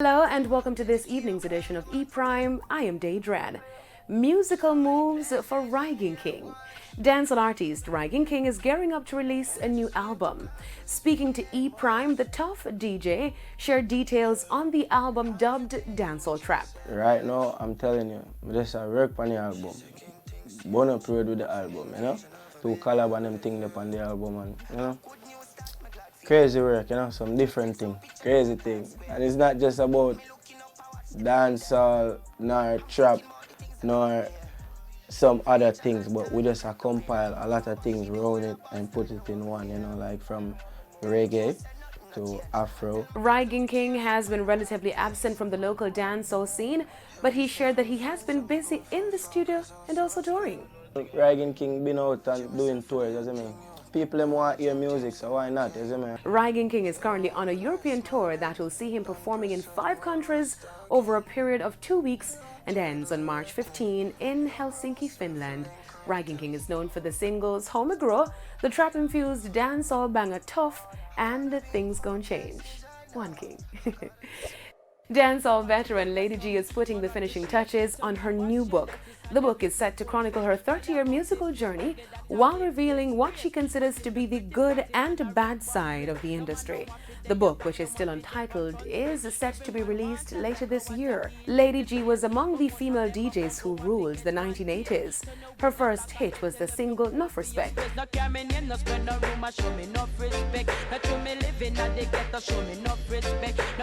Hello and welcome to this evening's edition of E Prime. I am Daedran. Musical moves for Rygin King. Dancehall artist Rygin King is gearing up to release a new album. Speaking to E Prime, the tough DJ shared details on the album dubbed Dancehall Trap. Right now, I'm telling you, I just work on the album. Born up with the album, you know? To collab and them things on the album, and you know? Crazy work, you know, some different thing, crazy thing. And it's not just about dancehall, nor trap, nor some other things, but we just compile a lot of things around it and put it in one, you know, like from reggae to Afro. Rygin King has been relatively absent from the local dancehall scene, but he shared that he has been busy in the studio and also touring. Rygin King been out and doing tours, you see me? People want to hear music, so why not, you see me? Rygin King is currently on a European tour that will see him performing in 5 countries over a period of 2 weeks and ends on March 15 in Helsinki, Finland. Rygin King is known for the singles Home Grow, the trap-infused dancehall banger Tough, and Things Gon' Change. One King. Dancehall veteran Lady G is putting the finishing touches on her new book. The book is set to chronicle her 30-year musical journey while revealing what she considers to be the good and bad side of the industry. The book, which is still untitled, is set to be released later this year. Lady G was among the female DJs who ruled the 1980s. Her first hit was the single Nuff Respect.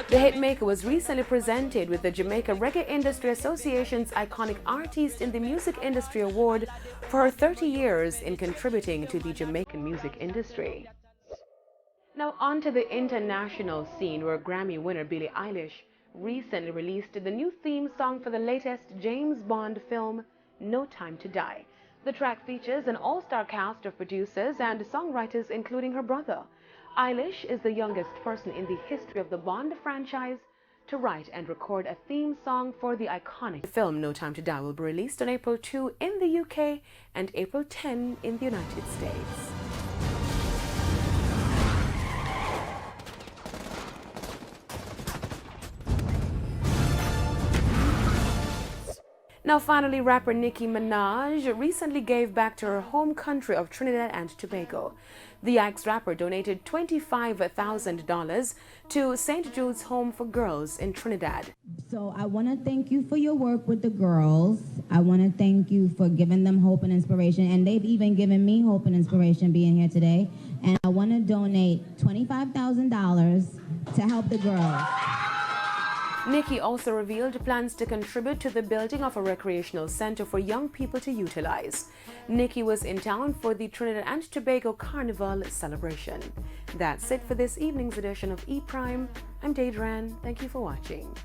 The hitmaker was recently presented with the Jamaica Reggae Industry Association's Iconic Artist in the Music Industry Award for her 30 years in contributing to the Jamaican music industry. Now on to the international scene, where Grammy winner Billie Eilish recently released the new theme song for the latest James Bond film, No Time to Die. The track features an all-star cast of producers and songwriters, including her brother. Eilish is the youngest person in the history of the Bond franchise to write and record a theme song for the iconic film. No Time to Die will be released on April 2 in the UK and April 10 in the United States. Now finally, rapper Nicki Minaj recently gave back to her home country of Trinidad and Tobago. The ex-rapper donated $25,000 to St. Jude's Home for Girls in Trinidad. So I want to thank you for your work with the girls. I want to thank you for giving them hope and inspiration, and they've even given me hope and inspiration being here today. And I want to donate $25,000 to help the girls. Nicki also revealed plans to contribute to the building of a recreational center for young people to utilize. Nicki was in town for the Trinidad and Tobago Carnival celebration. That's it for this evening's edition of E Prime. I'm Daedran. Thank you for watching.